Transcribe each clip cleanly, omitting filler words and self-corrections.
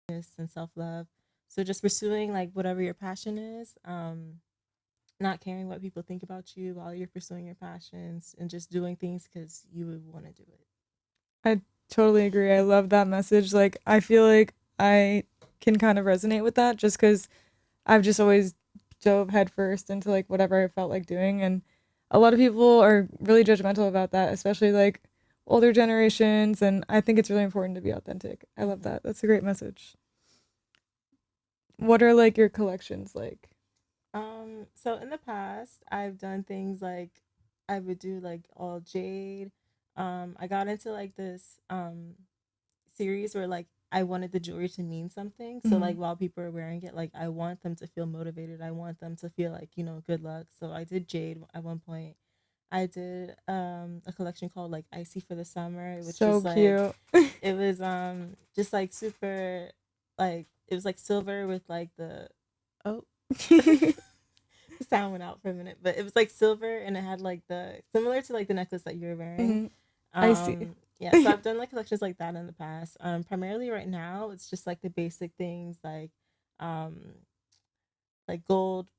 and self-love. So just pursuing like whatever your passion is, not caring what people think about you while you're pursuing your passions and just doing things because you would want to do it. I totally agree. I love that message. Like, I feel like I can kind of resonate with that just because I've just always dove headfirst into like whatever I felt like doing. And a lot of people are really judgmental about that, especially like older generations. And I think it's really important to be authentic. I love Hmm. that. That's a great message. What are like your collections like? So in the past, I've done things like I would do like all jade. I got into like this series where like I wanted the jewelry to mean something. So Mm-hmm. like while people are wearing it, like I want them to feel motivated. I want them to feel like, good luck. So I did jade at one point. I did a collection called like Icy for the Summer, which So was like cute. it was just like super like it was like silver with like the oh the sound went out for a minute, but it was like silver and it had like the similar to like the necklace that you're wearing. Hmm. I see. Yeah, so I've done like collections like that in the past. Primarily right now it's just like the basic things um like gold.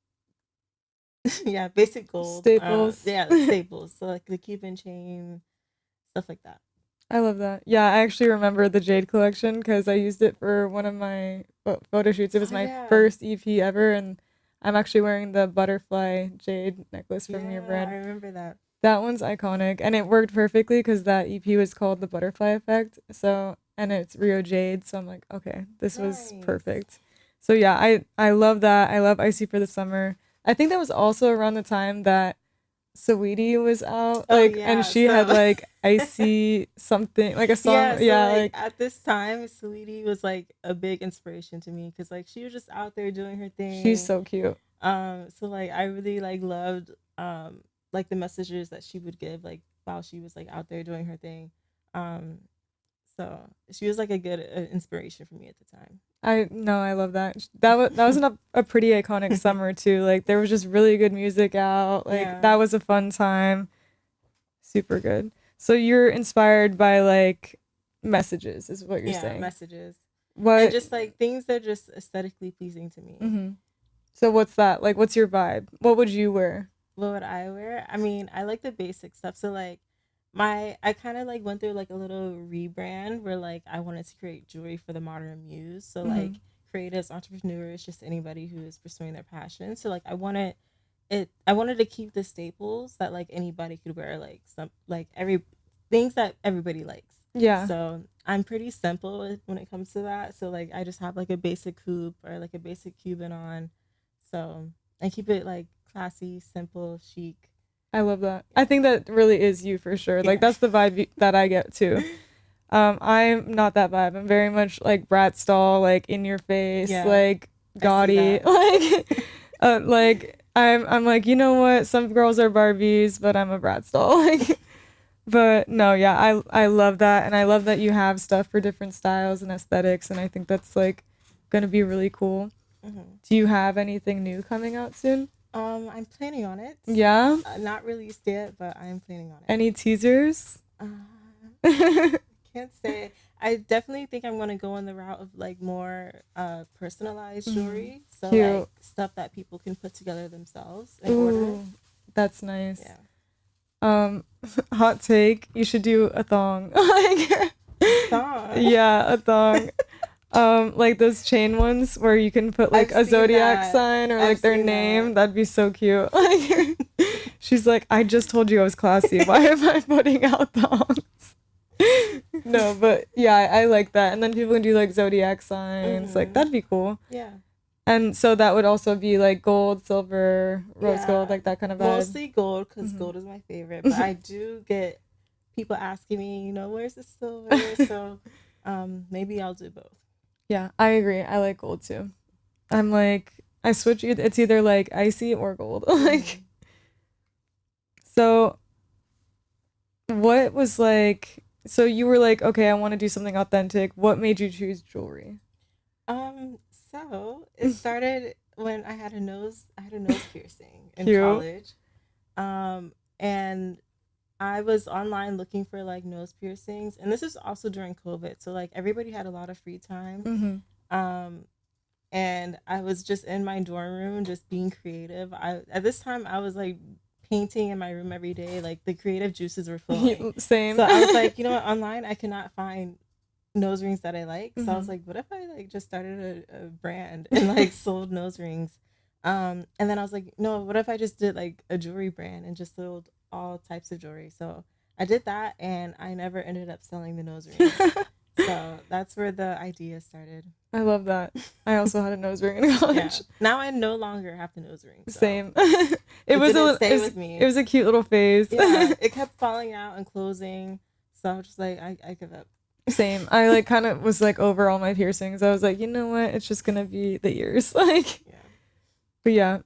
Yeah, basic gold. Staples. Yeah, like staples. So like the Cuban chain, stuff like that. I love that. Yeah, I actually remember the Jade collection because I used it for one of my photo shoots. It was Oh my yeah. first EP ever, and I'm actually wearing the butterfly jade necklace from your Yeah, I brand. remember that. That one's iconic, and it worked perfectly because that EP was called the Butterfly Effect. So, and it's Rio Jade. So I'm like, okay, this was Nice. perfect. So yeah, I love that. I love Icy for the Summer. I think that was also around the time that Saweetie was out, Oh like, and yeah, she had so like icy something, like a yeah, song. so Yeah, like like at this time, Sweetie was like a big inspiration to me because like she was just out there doing her she's thing. so cute. So like I really like loved like the messages that she would give like while she was like out there doing her thing. Um, so she was like a good inspiration for me at the time. I no, I love that. That was a pretty iconic summer too. Like there was just really good music out. Like Yeah, that was a fun time. Super good. So you're inspired by like messages, is what you're yeah, saying. messages and What? just like things that are just aesthetically pleasing to me. Mm-hmm. So what's that? Like, what's your vibe? What would you wear? What would I wear? I mean, I like the basic stuff. So like I kind of like went through like a little rebrand where like I wanted to create jewelry for the modern muse. So Mm-hmm. like creatives, entrepreneurs, just anybody who is pursuing their passion. So like I wanted to keep the staples that like anybody could wear, like some like every things that everybody likes. Yeah, So I'm pretty simple when it comes to that. So like I just have like a basic hoop or like a basic Cuban on. So I keep it like classy, simple, chic. I love that. I Yeah. think that really is you for sure. Like Yeah. that's the vibe that I get too. I'm not that vibe. I'm very much like Brat Stall, like in your face, Yeah. like I see gaudy, that. like I'm like, you know what? Some girls are Barbies, but I'm a Brat Stall. Like, but no, yeah, I love that, and I love that you have stuff for different styles and aesthetics, and I think that's like gonna be really cool. Hmm. Do you have anything new coming out soon? I'm planning on it. Yeah. Not released yet, but I'm planning on it. Any teasers? Can't say. I definitely think I'm gonna go in the route of like more personalized Mhm. jewelry. So like Cute. stuff that people can put together themselves and order. Ooh, that's nice. Yeah. Um, hot take, you should do a thong. Like, A thong. yeah, a thong. Like those chain ones where you can put like I've a seen zodiac that. sign or I've like their seen that. name. That'd be so cute. Like, she's like, I just told you I was classy. Why am I putting out thongs? No, but yeah, I like that. And then people can do like zodiac signs. Like Hmm. that'd be cool. Yeah. And so that would also be like gold, silver, rose gold, Yeah. like that kind of vibe. Mostly gold because Hmm. gold is my favorite. But I do get people asking me, where's the silver? So maybe I'll do both. Yeah, I agree. I like gold too. I'm like, I switch. It's either like icy or gold. Like, Hmm. so what was like? So you were like, okay, I want to do something authentic. What made you choose jewelry? So it started when I had a nose piercing in Cute. college. And I was online looking for like nose piercings, and this is also during COVID, so like everybody had a lot of free time. Mm-hmm. Um, and I was just in my dorm room, just being creative. I At this time I was like painting in my room every day. Like the creative juices were flowing. Same. So I was like, you know what? Online, I cannot find nose rings that I like. So I was Hmm. like, what if I like just started a brand and like sold nose rings? And then I was like, no, what if I just did like a jewelry brand and just sold all types of jewelry? So I did that, and I never ended up selling the nose rings. So that's where the idea started. I love that. I also had a nose ring in Yeah. college. Now I no longer have the nose ring, so Same. It it was didn't a stay it was, with it me. was a cute little phase. Yeah, it kept falling out and closing. So I was just like, I give up. Same. I like kind of was like over all my piercings. I was like, you know what? It's just gonna be the ears. Like, Yeah. but yeah,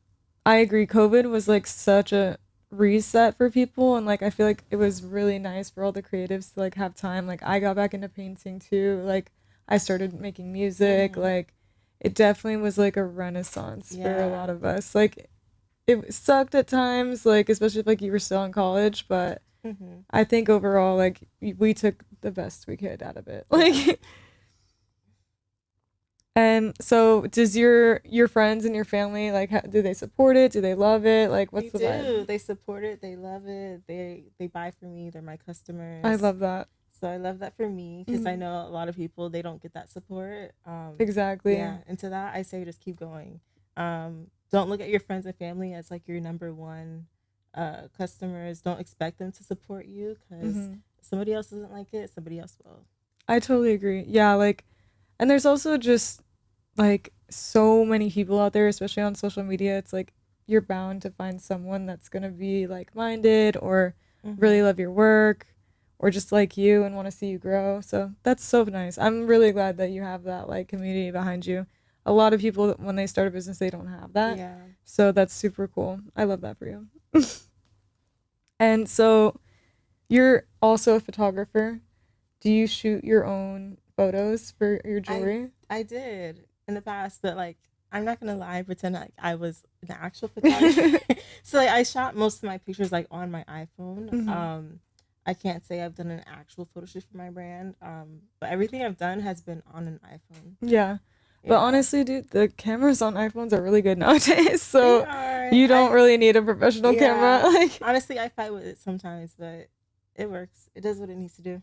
I agree. COVID was like such a reset for people, and like I feel like it was really nice for all the creatives to like have time. Like I got back into painting too. Like I started making music. Hmm. Like it definitely was like a renaissance for a Yeah. lot of us. Like it sucked at times, like especially if like you were still in college, but Hmm. I think overall like we took the best we could out of it. Yeah. Like and so does your friends and your family like do they support it? Do they love it? Like They what's the vibe? do. They support it. They love it. They buy for me. They're my I customers. love that. So I love that for me because I Hmm. know a lot of people, they don't get that support. Exactly. Yeah, and to that I say just keep going. Don't look at your friends and family as like your number one customers. Don't expect them to support you because Hmm. somebody else doesn't like it. Somebody else will. I totally agree. Yeah, like and there's also just like so many people out there, especially on social media. It's like you're bound to find someone that's gonna be like minded or really Mm-hmm. love your work or just like you and want to see you grow. So that's so nice. I'm really glad that you have that like community behind you. A lot of people when they start a business they don't have that. Yeah, So that's super cool. I love that for you. And so you're also a photographer. Do you shoot your own photos for your I jewelry? I did in the past, but like I'm not gonna lie, pretend like I was an actual photographer. So like I shot most of my pictures like on my iPhone. Hmm. I can't say I've done an actual photo shoot for my brand. But everything I've done has been on an iPhone. Yeah. But Yeah. honestly, dude, the cameras on iPhones are really good nowadays. They So are. you don't I really need a professional camera. Yeah. Like, Honestly, I fight with it sometimes, but it works. It does what it needs to do.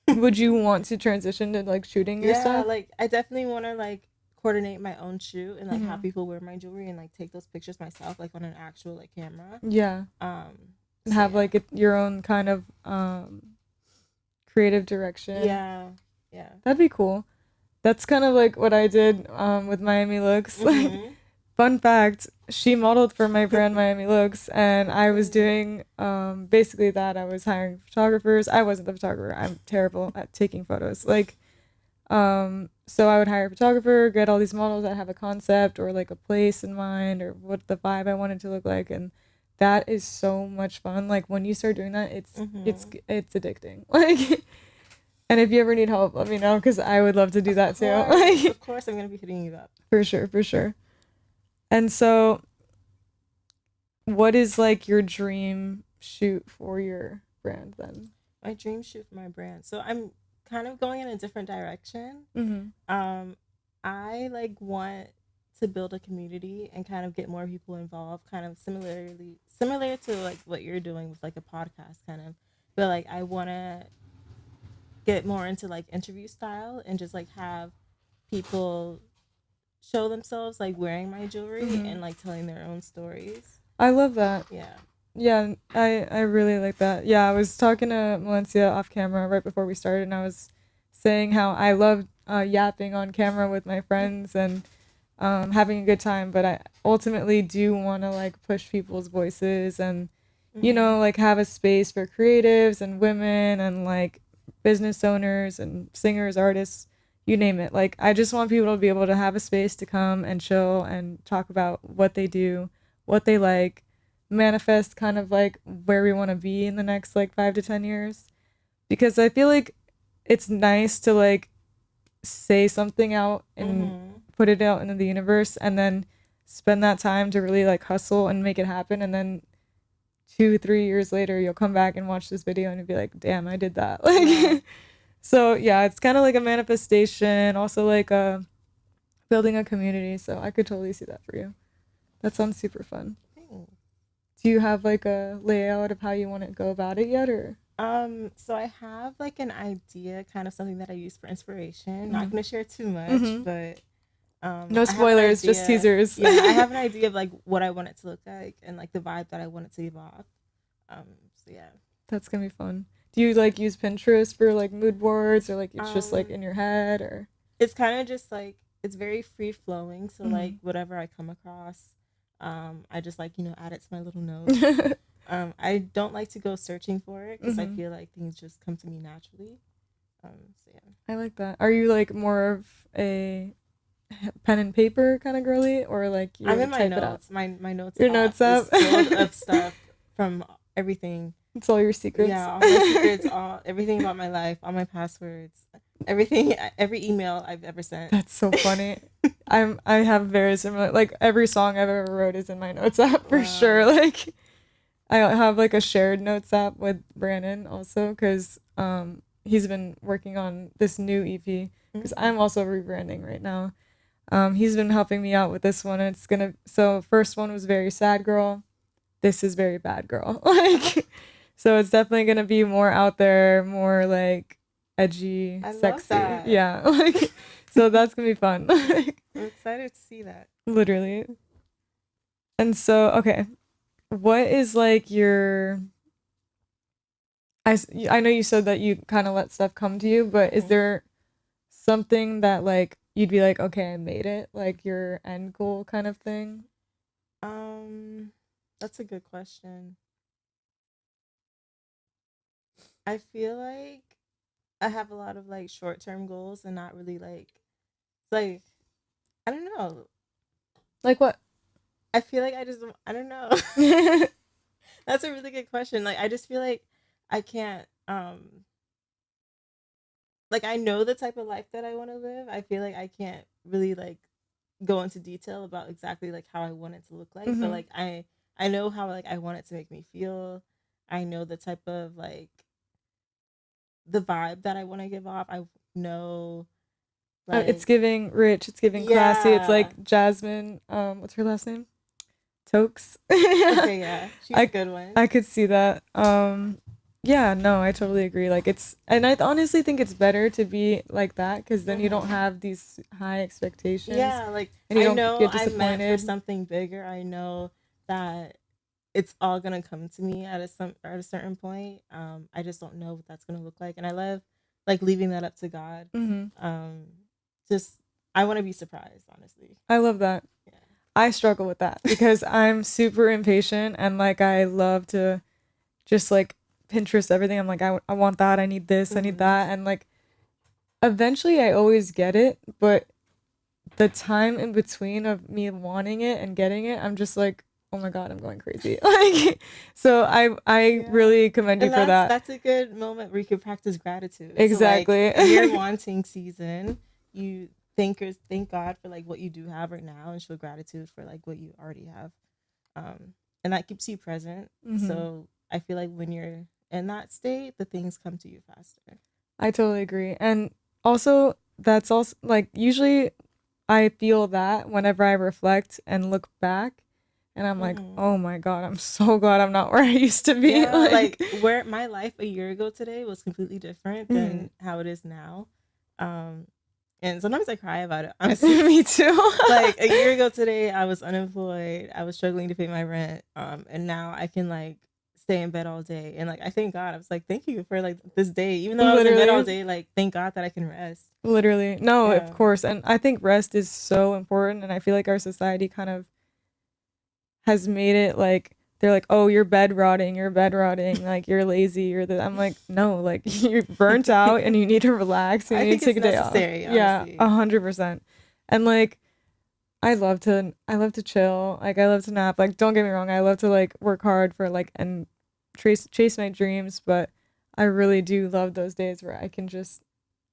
would you want to transition to like shooting your Yeah, stuff? like I definitely want to like coordinate my own shoot and like have Hmm. people wear my jewelry and like take those pictures myself like on an actual like camera. Yeah. Um And so have yeah. like your own kind of creative direction. Yeah. Yeah. That'd be cool. That's kind of like what I did with Miami Looks. Like, Mhm. fun fact, she modeled for my brand Miami Looks, and Oh, I was cool. doing basically that. I was hiring photographers. I wasn't the photographer. I'm terrible at taking photos. Like, so I would hire a photographer, get all these models that have a concept or like a place in mind or what the vibe I wanted to look like, and that is so much fun. Like when you start doing that, Mhm. it's addicting. Like, and if you ever need help, let me know because I would love to do that too. Like, Of course I'm going to be hitting you up. for sure, for sure. And so, what is like your dream shoot for your brand then? My dream shoot for my brand. So I'm kind of going in a different direction. Mm-hmm. Um, I like want to build a community and kind of get more people involved, kind of similar to like what you're doing with like a podcast kind of. But like I want to get more into like interview style and just like have people show themselves like wearing my jewelry Mm-hmm. and like telling their own stories. I love that. Yeah. Yeah, I really like that. Yeah, I was talking to Melencia off camera right before we started, and I was saying how I love yapping on camera with my friends and having a good time, but I ultimately do want to like push people's voices and Mhm. like have a space for creatives and women and like business owners and singers, artists, you name it. Like I just want people to be able to have a space to come and chill and talk about what they do, what they like, manifest kind of like where we want to be in the next like 5 to 10 years because I feel like it's nice to like say something out and Mhm. put it out into the universe and then spend that time to really like hustle and make it happen and then 2 3 years later you'll come back and watch this video and you'll be like damn I did that Yeah. like so yeah it's kind of like a manifestation also like a building a community. So I could totally see that for you. That sounds super fun. Thanks. Do you have like a layout of how you want to go about it yet, or? So I have like an idea, kind of something that I use for inspiration. Not Mm-hmm. gonna share too much, Mm-hmm. but No I have an spoilers, just idea. teasers. Yeah, I have an idea of like what I want it to look like and like the vibe that I want it to give off. Um, so yeah. That's gonna be fun. Do you like use Pinterest for like mood boards, or like it's just like Um, in your head, or? it's kind of just like it's very free flowing. So like Mm-hmm. whatever I come across, I just like add it to my little notes. I don't like to go searching for it because I Mm-hmm. feel like things just come to me naturally. So yeah. I like that. Are you like more of a pen and paper kind of girly, or like I'm you in my type it out? notes. My notes Your app notes app. is filled of stuff from everything. It's all your secrets. Yeah, all my secrets, all everything about my life, all my passwords, everything, every email I've ever sent. That's so funny. I have very similar, like every song I've ever wrote is in my notes app for Wow. sure. Like I have like a shared notes app with Brandon also, because he's been working on this new EP, because Mm. I'm also rebranding right now. He's been helping me out with this one, and it's gonna, so first one was very sad girl, this is very bad girl. Like, so it's definitely gonna be more out there, more like edgy, I love sexy. that. Yeah. Like, so that's gonna be fun. I'm excited to see that. Literally. And so, okay, what is like your, I know you said that you kind of let stuff come to you, but is Hmm. there something that like you'd be like, okay, I made it, like your end goal kind of thing? Um, that's a good question. I feel like I have a lot of like short term goals and not really like I don't know. Like what? I feel like I don't know. That's a really good question. Like I just feel like I can't like I know the type of life that I want to live. I feel like I can't really like go into detail about exactly like how I want it to look like, but Mm-hmm. like I know how like I want it to make me feel. I know the type of like the vibe that I want to give off. I know It's like giving rich, it's giving classy. It's yeah. like Jasmine, what's her last name? Tokes. Okay, yeah. She's a I good one. I could see that. Yeah, no, I totally agree. Like it's, and I honestly think it's better to be like that, because then you don't Mhm. have these high expectations Yeah, like and you I don't know get I'm meant for disappointed. something bigger. I know that it's all gonna come to me at a certain point. I just don't know what that's gonna look like, and I love like leaving that up to God. Hmm. Um, just I want to be surprised, honestly. I love that. I struggle with that because I'm super impatient, and like I love to just like Pinterest everything. I'm like, I want that. I need this. Yeah. I need Hmm. that. And like eventually I always get it, but the time in between of me wanting it and getting it, I'm just like, oh my God, I'm going crazy. Like, so I Yeah, really commend you and for that. that's a good moment where you can practice gratitude. So like Exactly. in your wanting season, you thank God for like what you do have right now, and show gratitude for like what you already have. And that keeps you present. Hmm. So I feel like when you're in that state, the things come to you faster. I totally agree. And also, that's also like usually I feel that whenever I reflect and look back, and I'm like, Hmm. oh my God, I'm so glad I'm not where I used to be. Yeah, Like, like where my life a year ago today was completely different mhm. than how it is now. Um, and sometimes I cry about it, honestly. Me too. Like a year ago today, I was unemployed. I was struggling to pay my rent. And now I can like stay in bed all day. And like I thank God. I was like, thank you for like this day. Even though I was in bed all Literally. day, like thank God that I can rest. Literally. No, of Yeah. course. And I think rest is so important. And I feel like our society kind of has made it like, they're like, oh, you're bed rotting, like you're lazy, you're the. I'm like, no, like you're burnt out and you need to relax and I you need think to it's take a day off. necessary, Yeah, honestly. 100%. And like, I love to chill. Like I love to nap. Like don't get me wrong, I love to like work hard for like and chase my dreams, but I really do love those days where I can just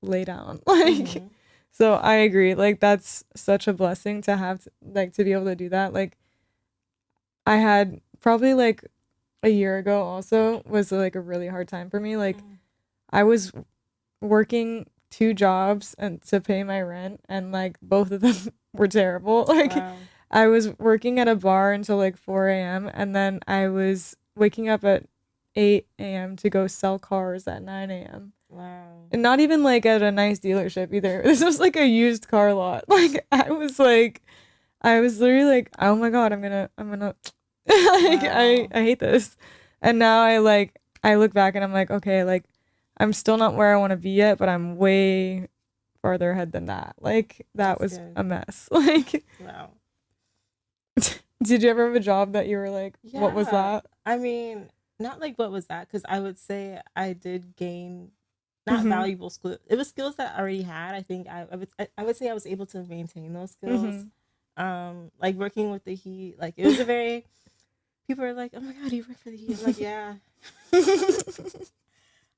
lay down. Like Hmm. so I agree. Like that's such a blessing to have like to be able to do that. Like I had probably like a year ago also was like a really hard time for me. Like I was working two jobs and to pay my rent, and like both of them were terrible. Like, Wow. I was working at a bar until like 4 a.m. and then I was waking up at 8 a.m. to go sell cars at 9 a.m. Wow. And not even like at a nice dealership either. This was like a used car lot. Like, I was literally like, oh my God, I'm gonna like Wow. I hate this. And now I look back and I'm like, okay, like I'm still not where I want to be yet, but I'm way farther ahead than that. Like that That's was good. a mess. Like, Wow. did you ever have a job that you were like, what was Yeah. that? I mean, not like what was that? Because I would say I did gain not Mm-hmm. valuable skill. It was skills that I already had. I think I would say I was able to maintain those skills. Mm-hmm. Like working with the heat. Like it was a very people are like, oh my God, you work for the heat. I'm like, yeah.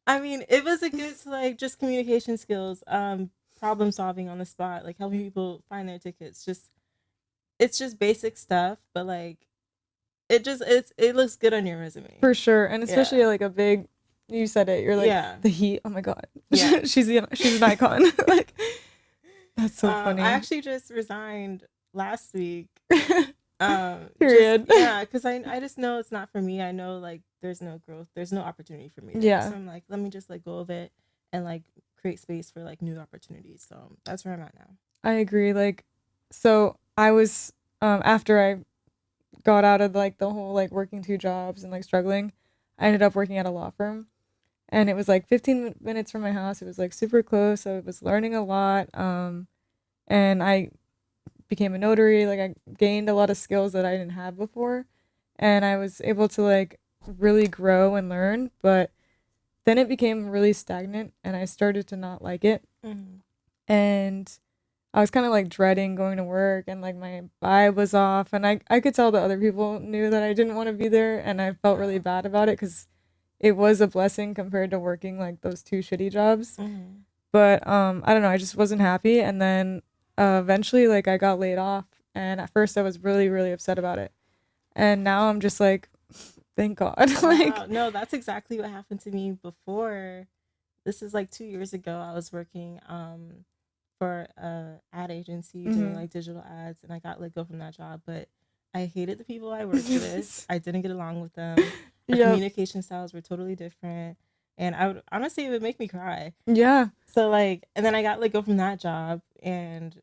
I mean, it was a good like just communication skills, problem solving on the spot, like helping people find their tickets. Just it's just basic stuff, but like it looks good on your resume. For sure. And Yeah. especially like a big, you said it, you're like, Yeah. the heat. Oh my God. Yeah. She's an icon. Like, that's so I funny. actually just resigned last week. Just Period. yeah, because I just know it's not for me. I know like there's no growth, there's no opportunity for me there. Yeah, So I'm like, let me just let go of it and like create space for like new opportunities. So that's where I'm at now. I agree. Like, so I was, after I got out of like the whole like working two jobs and like struggling, I ended up working at a law firm. And it was like 15 minutes from my house. It was like super close. So I was learning a lot. And I became a notary. Like, I gained a lot of skills that I didn't have before. And I was able to like really grow and learn. But then it became really stagnant and I started to not like it. Mm-hmm. And I was kind of like dreading going to work and like my vibe was off. And I could tell that other people knew that I didn't want to be there. And I felt really bad about it because it was a blessing compared to working like those two shitty jobs. Mm-hmm. But I don't know, I just wasn't happy. And then eventually like I got laid off. And at first I was really, really upset about it. And now I'm just like, thank God. Like, Wow. No, that's exactly what happened to me before. This is like 2 years ago. I was working for a ad agency doing mhm. like digital ads, and I got let go from that job. But I hated the people I worked with. I didn't get along with them. Our Yep. communication styles were totally different, and I would honestly it would make me cry. Yeah. So like, and then I got let go from that job, and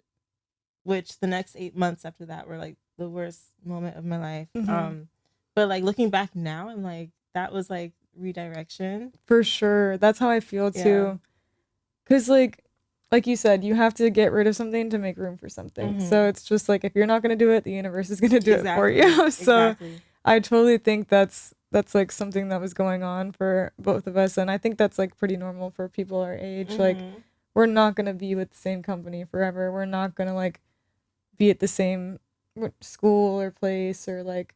which the next 8 months after that were like the worst moment of my life. Mhm. But like looking back now, I'm like that was like redirection. For sure. That's how I feel Yeah. too. Cause like you said, you have to get rid of something to make room for something. So Mm-hmm. it's just like if you're not gonna do it, the universe is gonna do it for Exactly. you. So Exactly. I totally think that's like something that was going on for both of us, and I think that's like pretty normal for people our age. Like, Mm-hmm. we're not gonna be with the same company forever. We're not gonna like be at the same school or place or like,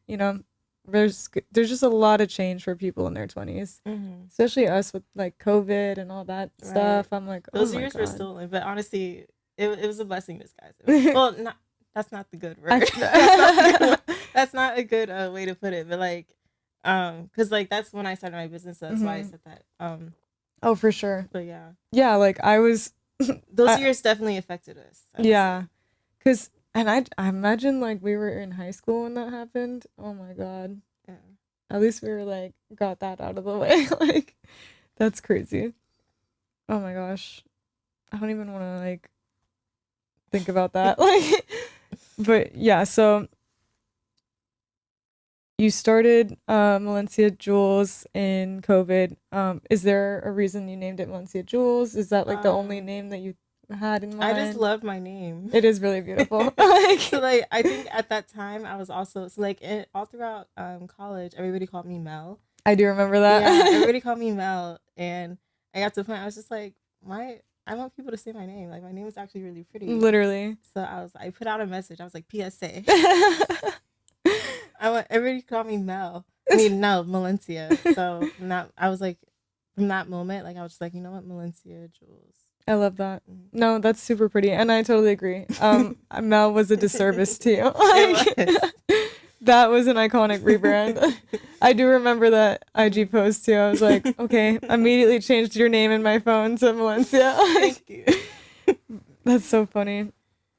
there's just a lot of change for people in their 20s, Mm-hmm. especially us with like COVID and all that Right. stuff. I'm like, oh Those my years were God. stolen, but honestly, it was a blessing in disguise. Well, not that's not the good word. I, That's not a good way to put it. But like, because like that's when I started my business. So that's why I Mhm. said that. Oh, for sure. But yeah, Yeah, like I was, those I, years definitely affected us. I would yeah, say. cause and I imagine like we were in high school when that happened. Oh my God. Yeah. At least we were like got that out of the way. Like, that's crazy. Oh my gosh. I don't even want to like think about that. Like, but yeah, so you started Melencia Jewels in COVID. Is there a reason you named it Melencia Jewels? Is that like the only Um, name that you had in I just mind? love my name. It is really beautiful. So Like, like I think at that time I was also so like all throughout college everybody called me Mel. I do remember Yeah, that. everybody called me Mel, and I got to the point I was just like, why? I want people to say my name. Like my name is actually really pretty. Literally. So I put out a message. I was like, PSA. I want everybody to call me Mel. I mean, no, Melencia. So I was like, from that moment, like I was just like, you know what, Melencia Jules. I love that. Mm. No, that's super pretty, and I totally agree. Mel was a disservice to you. It was. Like, that was an iconic rebrand. I do remember that IG post too. I was like, okay, immediately changed your name in my phone to Melencia. Like, Thank you. that's so funny.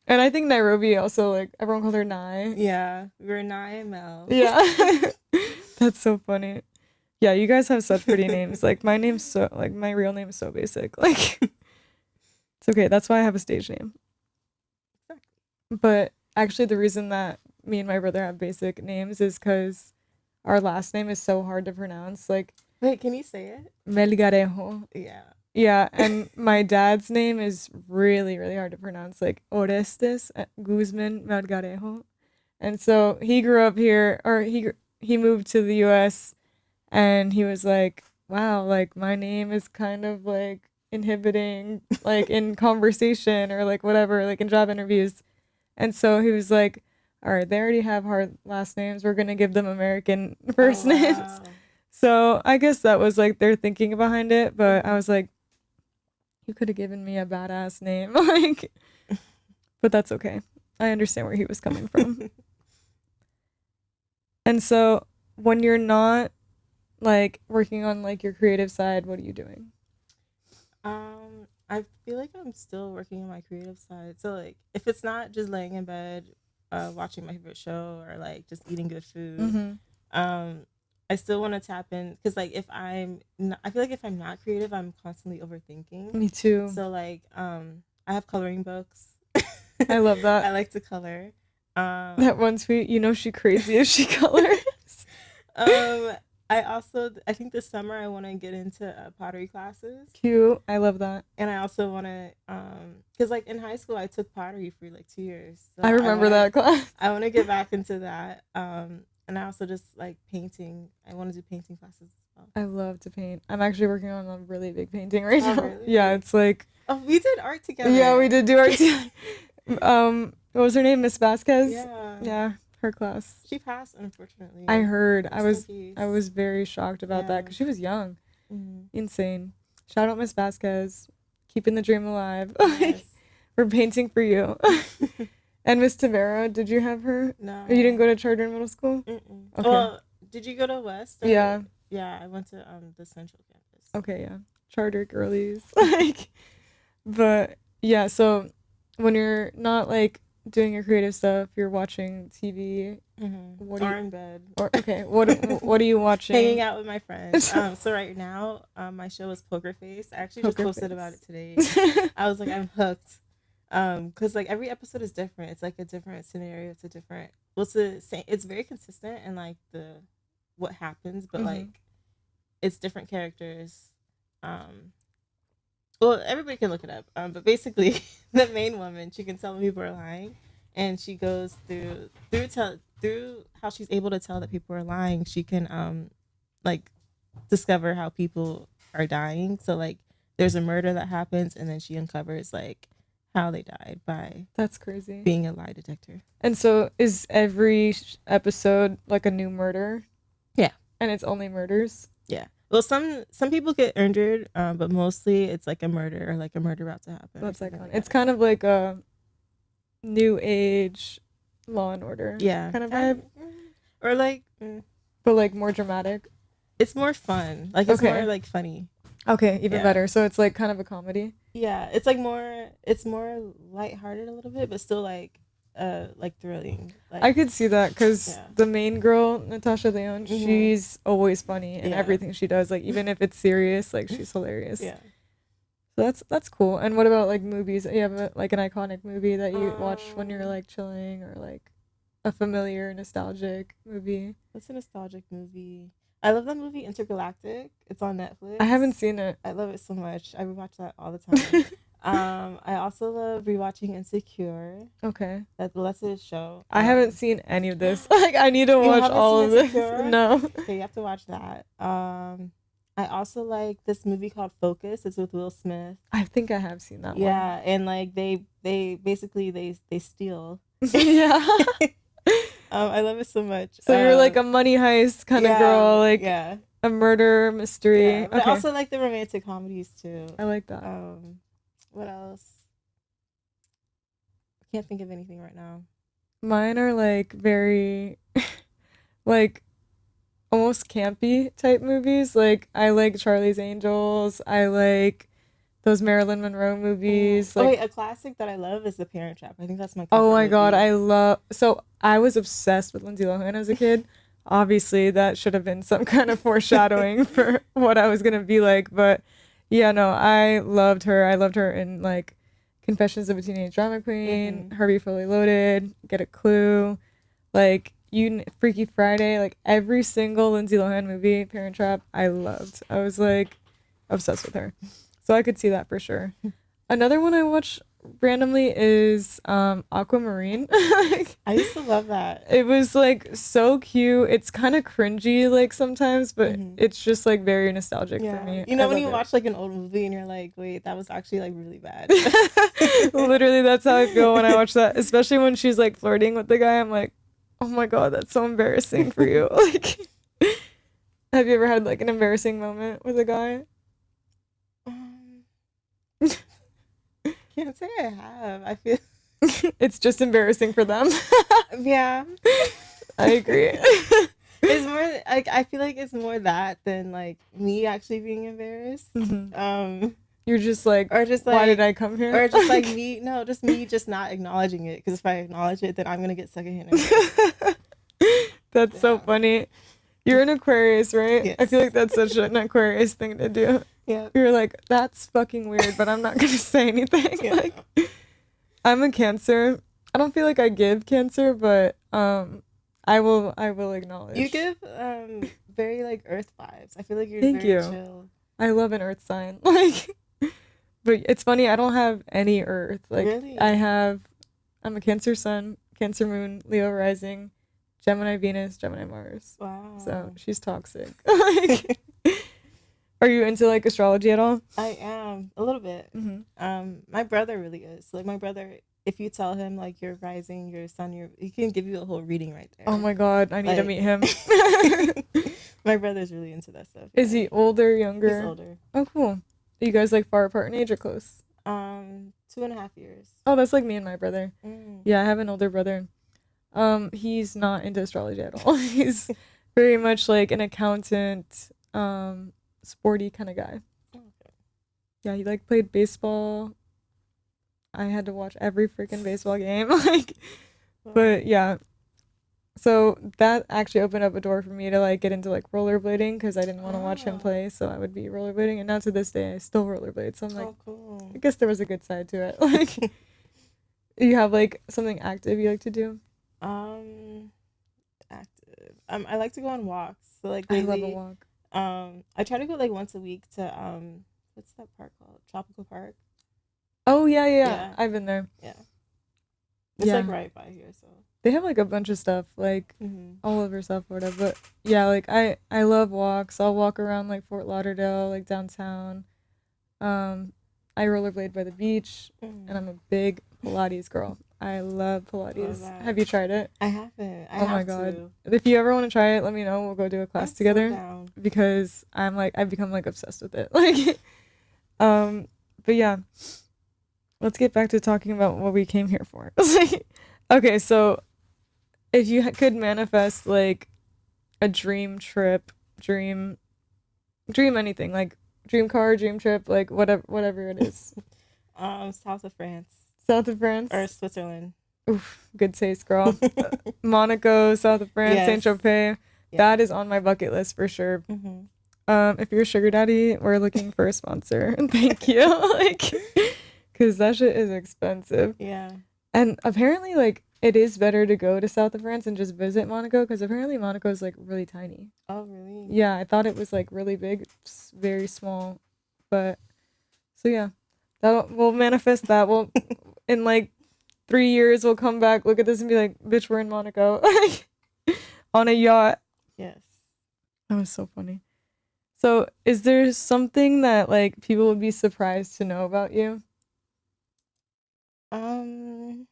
And I think Nairobi also, like, everyone calls her Nai. Yeah, we're Nye and Mel. Yeah. That's so funny. Yeah, you guys have such pretty names. Like, my real name is so basic. Like, it's okay. That's why I have a stage name. But actually, the reason that me and my brother have basic names is because our last name is so hard to pronounce. Like, Wait, can you say it? Melgarejo. Yeah. Yeah, and my dad's name is really, really hard to pronounce, like Orestes Guzman Melgarejo. And so he grew up here, or he moved to the U.S. and he was like, "Wow, like my name is kind of like inhibiting, like in conversation or like whatever, like in job interviews." And so he was like, "All right, they already have hard last names. We're gonna give them American Oh first names." wow. So I guess that was like their thinking behind it, but I Mhm. was like, you could have given me a badass name. Like, but that's okay. I understand where he was coming from. And so when you're not like working on like your creative side, what are you doing? I feel like I'm still working on my creative side. So like, if it's not just laying in bed, watching my favorite show or like just eating good food, Mm-hmm. um, I still want to tap in because like I feel like if I'm not creative, I'm constantly overthinking. Me too. So like, I have coloring books. I love that. I like to color. That Um, one tweet, you know she crazy if she colors. um, I think this summer I want to get into pottery classes. Cute. I love that. And I also want to because like in high school I took pottery for like 2 years, so I remember that class. I want to get back into that. And I also just like painting. I want to do painting classes as well. I love to paint. I'm actually working on a really big painting right Oh now. really? Yeah, it's like, Oh, we did art together. yeah, we did do art. What was her name? Miss Vasquez? Yeah, Yeah, her class. she passed unfortunately. I heard. Rest in I peace. was very shocked about that Yeah. because she was young. Mhm. Insane. Shout out Miss Vasquez, keeping the dream alive. Yes. We're painting for you. And Miss Tavera, did you have her? No. Or you didn't go to charter middle school? Mm-mm. Okay. Well, did you go to West? Or- Yeah. Yeah, I went to the Central campus. Okay, yeah. Charter girlies. Like, but yeah, so when you're not like doing your creative stuff, you're watching TV. Mm-hmm. What do Or you, in bed. or okay, what are you watching? Hanging out with my friends. So right now, my show is Poker Face. I actually just Poker posted Face. about it today. I was like, I'm hooked. Because like every episode is different. It's like a different scenario. It's a different. Well, it's the same. It's very consistent in like the what happens, but Mhm. like it's different characters. Well, everybody can look it up. But basically, the main woman, she can tell when people are lying, and she goes through how she's able to tell that people are lying. She can like discover how people are dying. So like, there's a murder that happens, and then she uncovers like how they died by That's crazy. being a lie detector. And so is every episode like a new murder? Yeah. And it's only murders? Yeah. Well, some people get injured, but mostly it's like a murder or like a murder about to happen. That's something iconic. like It's that. kind of like a new age Law and Order Yeah. kind of vibe, Or like but like more dramatic. it's more fun. Like it's Okay. more like funny. Okay, even Yeah. better. So it's like kind of a comedy. Yeah, it's more lighthearted a little bit, but still like thrilling. Like I could see that because Yeah. the main girl, Natasha Leone, Mhm. she's always funny in Yeah. everything she does. Like even if it's serious, like she's hilarious. yeah. So that's cool. And what about like movies? You have like an iconic movie that you watch when you're Um, like chilling, or like a familiar nostalgic movie? What's a nostalgic movie? I love that movie Intergalactic. It's on Netflix. I haven't seen it. I love it so much. I rewatch that all the time. I also love rewatching Insecure. Okay. That's a show. I haven't seen any of this. Like I need to watch haven't all seen of this. Insecure? No. Okay, you have to watch that. I also like this movie called Focus. It's with Will Smith. I think I have seen that Yeah, and like they basically they steal. one. Yeah. I love it so much. So you're like a money heist kind of girl, like yeah, a murder mystery. yeah. But Okay. I also like the romantic comedies too. I like that. What else? I can't think of anything right now. Mine are like very like almost campy type movies. Like I like Charlie's Angels. I like those Marilyn Monroe movies. Oh Like, wait, a classic that I love is The Parent Trap. I think that's my oh comfort my God, movie. I love. So I was obsessed with Lindsay Lohan as a kid. Obviously, that should have been some kind of foreshadowing for what I was gonna be like. But yeah, no, I loved her. I loved her in like Confessions of a Teenage Drama Queen, Hmm. Herbie Fully Loaded, Get a Clue, like Freaky Friday, like every single Lindsay Lohan movie, Parent Trap, I loved. I was like obsessed with her. So I could see that for sure. Another one I watch randomly is Aquamarine. Like, I used to love that. it was like so cute. It's kind of cringy like sometimes, but Hmm. it's just like very nostalgic for Yeah, me. you I know when love you it. watch like an old movie and you're like, wait, that was actually like really bad. Literally, that's how I feel when I watch that, especially when she's like flirting with the guy. I'm like, oh my God, that's so embarrassing for you. Like, have you ever had like an embarrassing moment with a guy? um, can't say I have. I feel It's just embarrassing for them. yeah. I agree. It's more like I feel like it's more that than like me actually being embarrassed. Mhm. Um, You're just like, or just why did like I come here? or just like me no, just me just not acknowledging it because if I acknowledge it, then I'm gonna get secondhand embarrassment. That's so Yeah. funny. You're an Aquarius, right? I feel Yes. like that's such an Aquarius thing to do. Yeah. You're like, that's fucking weird, but I'm not gonna say anything. Yeah. Like, I'm a Cancer. I don't feel like I give Cancer, but I will You acknowledge. give very like earth vibes. I feel like you're Thank very you. chill. I love an Earth sign. Like, but it's funny. I don't have any Earth. Like, I Really? have. I'm a Cancer Sun, Cancer Moon, Leo Rising, Gemini Venus, Gemini Mars. So Wow. she's toxic. Like, are you into like astrology at all? I am a little bit. Hmm. My brother really is. Like my brother, if you tell him like your rising, your sun, your he can give you a whole reading right Oh there. my God, I need to Like meet him. my brother's really into that stuff. Is Yeah, he older, he's younger? older. Oh, cool. Are you guys like far apart in age or close? 2.5 years. Oh, that's like me and my brother. Mm. Yeah, I have an older brother. He's not into astrology at all. He's very much like an accountant, sporty kind of guy. Okay. Yeah, he like played baseball. I had to watch every freaking baseball game. Like, Wow. but yeah. So that actually opened up a door for me to like get into like rollerblading because I didn't want to watch him Oh, play, so I would be rollerblading, and now to this day I still rollerblade. So I'm like, oh, cool. I guess there was a good side to it. Like, you have like something active you like to do? um, Active. I like to go on walks. So like I love a lately, walk. I try to go like once a week to what's that park called? Tropical Park. Oh yeah, yeah, yeah. Yeah, I've been there. yeah. It's Yeah. like right by here, so. They have like a bunch of stuff like Hmm. all over South Florida, but yeah, like I love walks. I'll walk around like Fort Lauderdale, like downtown. Um, I rollerblade by the beach, and Hmm. I'm a big Pilates girl. I love Love Pilates. that. Have you tried it? I haven't. I Oh my have God. to. If you ever want to try it, let me know. We'll go do a I'm class so together down. because I'm like I've become like obsessed with it. Like, um, but yeah, let's get back to talking about what we came here for. Okay, so if you could manifest like a dream trip, dream anything, like dream car, dream trip, like whatever it is. South of France South of or France. Switzerland. Oof, good taste, girl. Monaco, South of France, Saint Yes. Tropez. Yeah. That is on my bucket list for sure. Hmm. If you're a sugar daddy, we're looking for a sponsor. Thank you. Like, cause that shit is expensive. Yeah. And apparently, like, it is better to go to South of France and just visit Monaco, because apparently Monaco is like really tiny. Oh, really? Yeah, I thought it was like really big, it's very small. But so yeah, that we'll manifest that. We'll in like 3 years we'll come back, look at this, and be like, "Bitch, we're in Monaco on a yacht." Yes. That was so funny. So, is there something that like people would be surprised to know about you? Um,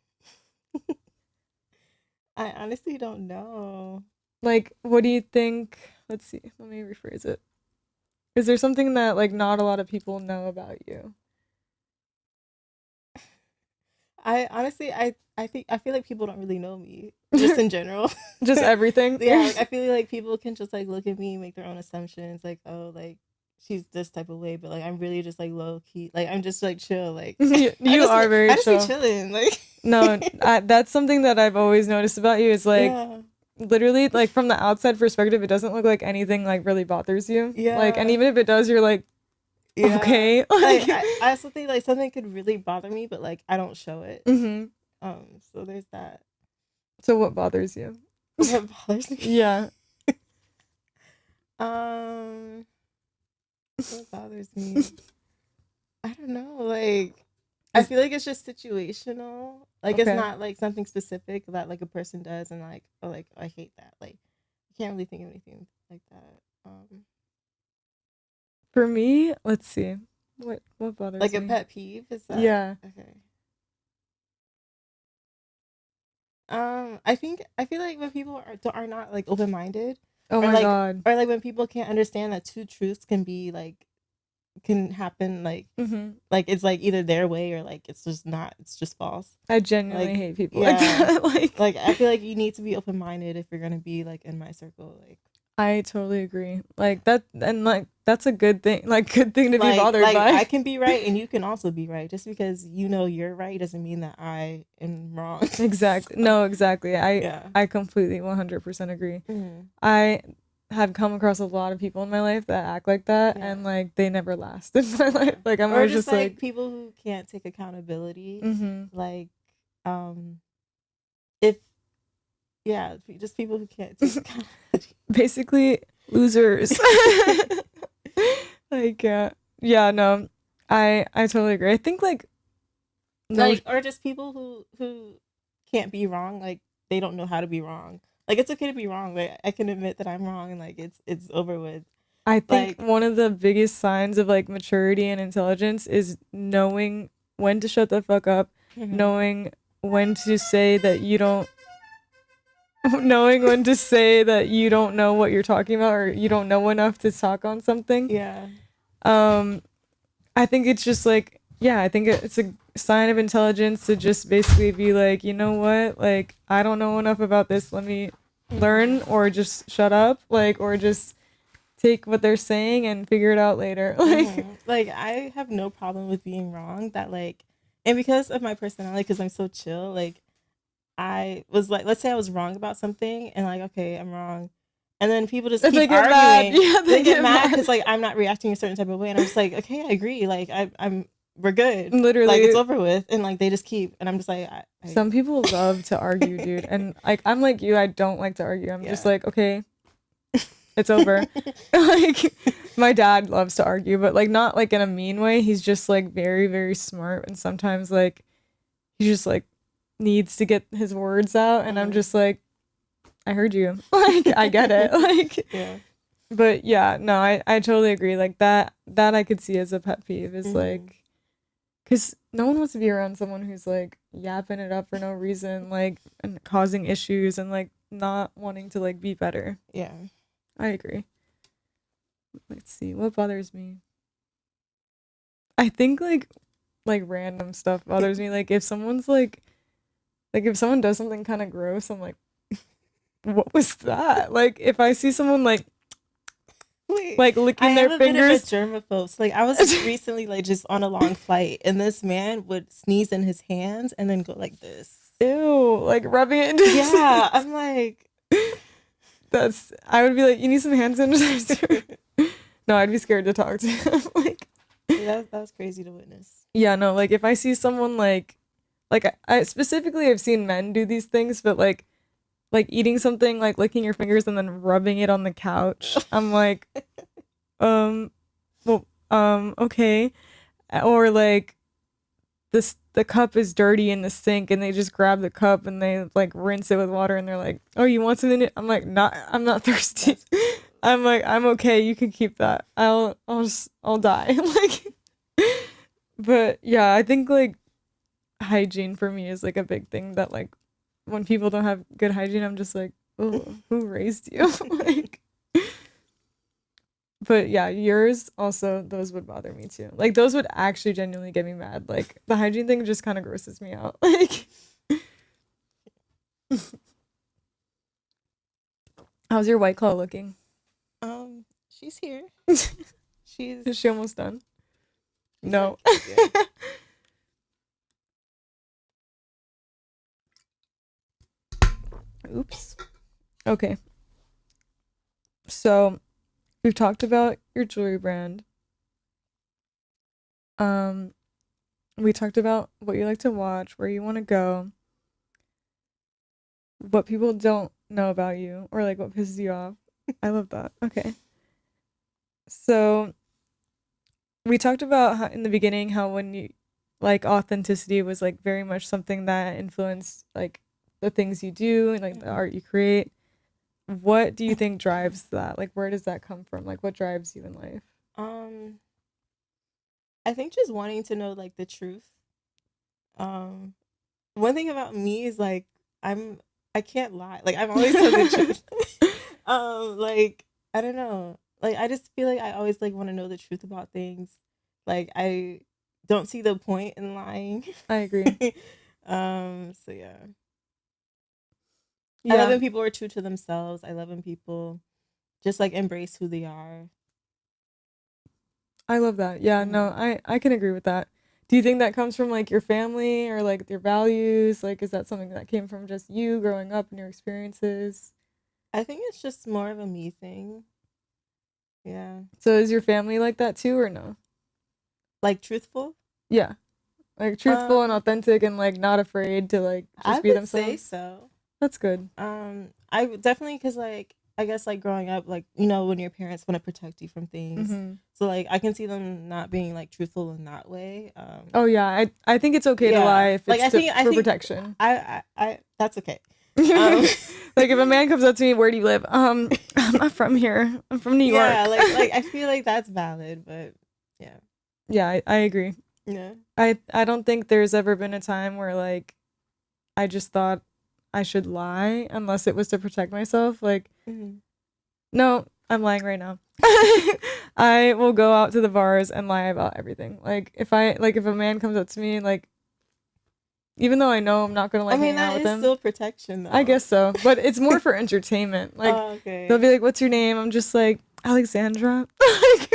I honestly don't know. Like, what do you think? Let's see. Let me rephrase it. Is there something that like not a lot of people know about you? I honestly, I think I feel like people don't really know me just in general. Just everything? Yeah, like I feel like people can just like look at me, make their own assumptions, like oh, like she's this type of way, but like I'm really just like low key. Like I'm just like chill. Like You are very I just be chill. chilling. Like No, that's something that I've always noticed about you is like yeah, literally like from the outside perspective, it doesn't look like anything like really bothers you. Like, and yeah, even if it does, you're like, yeah. okay, Like like, I also think like something could really bother me, but like I don't show it. hmm. So there's that. So what bothers you? What bothers me? Yeah. Um, what bothers me? I don't know. Like, I Is feel like it's just situational. Like, it's okay. not like something specific that like a person does, and like, oh, like I hate that. Like, I can't really think of anything like that. For me, let's see. What Like bothers a me? pet peeve is that Yeah. okay? I feel like when people are not like open minded, Oh or my like God. or like when people can't understand that two truths can be like can happen Hmm. like it's like either their way or like it's just not it's just false. I genuinely Like hate people like yeah, that. Like, like I feel like you need to be open minded if you're gonna be like in my circle. I totally agree. Like that, and like that's a good thing. Like, good thing to be bothered Like by. I can be right and you can also be right. Just because you know you're right doesn't mean that I am wrong. Exactly. So, No, exactly. yeah. I completely 100% agree. Mhm. I have come across a lot of people in my life that act like that, Yeah. and like they never last in my life. Yeah. Like I'm Or always just just like like, people who can't take accountability. mm-hmm. Like um if yeah, just people who can't take accountability. Basically losers. Like, yeah, no, I totally agree. I think like no, Like or just people who can't be wrong, like they don't know how to be wrong. Like it's okay to be wrong, but I can admit that I'm wrong and like it's over with. I think Like one of the biggest signs of like maturity and intelligence is knowing when to shut the fuck up, mhm. knowing when to say that you don't knowing when to say that you don't know what you're talking about or you don't know enough to talk on something. Yeah. Um, I think it's just like, yeah, I think it's a sign of intelligence to just basically be like, you know what, like I don't know enough about this. Let me learn, Mhm. or just shut up, like, or just take what they're saying and figure it out later. Like, Like I have no problem with being wrong. That like, and because of my personality, because I'm so chill, like I was like, let's say I was wrong about something, and like, okay, I'm wrong, and then people just if keep they get mad, arguing. yeah, They they get get mad mad. because like I'm not reacting a certain type of way, and I'm just like, okay, I agree. Like I'm we're good. Like it's Literally, over with, and like they just keep, and I'm just like, some people love to argue, dude. And like, I'm like you, I don't like to argue. I'm just yeah. like, okay, it's over. Like, my dad loves to argue, but like not like in a mean way. He's just like very, very smart, and sometimes like he just like needs to get his words out, and I'm Mhm. just like, I heard you. Like, I get it. Like, Yeah. but yeah, no, I totally agree. Like that I could see as a pet peeve is Mhm. like, because no one wants to be around someone who's like yapping it up for no reason, like, and causing issues and like not wanting to like be better. Yeah. I agree. Let's see, what bothers me. I think like random stuff bothers me. Like if someone's like if someone does something kind of gross, I'm like, what was that? Like if I see someone Wait, like I licking am their a bit of a fingers. germaphobe. So, like, I was recently like just on a long flight, and this man would sneeze in his hands and then go like this. Ew, like rubbing it into his Yeah, hands. I'm like, That's I would be like, you need some hand sanitizer. No, I'd be scared to talk to him. Like, that was crazy to witness. yeah, no, like if I see someone like I specifically I've seen men do these things, but like eating something, like licking your fingers and then rubbing it on the couch. I'm like, um, well, okay. Or like the cup is dirty in the sink and they just grab the cup and they like rinse it with water and they're like, "Oh, you want some in it?" I'm like, "Not, I'm not thirsty." That's gross. I'm like, "I'm okay. You can keep that. I'll die." Like, but yeah, I think like hygiene for me is like a big thing that like when people don't have good hygiene, I'm just like, "Oh, who raised you?" Like, but yeah, yours also, those would bother me too. Like those would actually genuinely get me mad. Like the hygiene thing just kind of grosses me out. Like, how's your white claw looking? She's here. she's Is she almost done? she's No. like, yeah. Oops. Okay. So we've talked about your jewelry brand. Um, we talked about what you like to watch, where you want to go, what people don't know about you, or like what pisses you off. I love that. Okay. So we talked about how, in the beginning, how when you like authenticity was like very much something that influenced like the things you do and like the art you create. What do you think drives that? Like, where does that come from? Like, what drives you in life? Um, I think just wanting to know like the truth. Um, one thing about me is like I can't lie. Like I'm always telling the truth. Like I don't know. Like I just feel like I always like want to know the truth about things. Like I don't see the point in lying. I agree. So yeah. I love Yeah, when people are true to themselves. I love when people just like embrace who they are. I love that. Yeah, no, Hmm. I can agree with that. Do you think that comes from like your family or like your values? Like, is that something that came from just you growing up and your experiences? I think it's just more of a me thing. Yeah. So is your family like that too or no? Like truthful? Yeah, like truthful and Um, authentic and like not afraid to like I just be would say themselves. so. That's good. Definitely because like I guess like growing up, like you know when your parents want to protect you from things, Mm-hmm. so like I can see them not being like truthful in that way. Oh yeah, I think it's okay to lie Yeah, if like it's I for think protection. I that's okay. Um, Like if a man comes up to me, where do you live? I'm not from here. I'm from New yeah, York. like I feel like that's valid, but yeah, Yeah, I agree. yeah. I don't think there's ever been a time where like I just thought I should lie unless it was to protect myself. Like, Hmm. no, I'm lying right now. I will go out to the bars and lie about everything. Like if a man comes up to me like even though I know I'm not gonna I like mean hang out that with is him, still protection I though. guess so. But it's more for entertainment. Like Oh, they'll okay. be like, "What's your name?" I'm just like, "Alexandra." Like,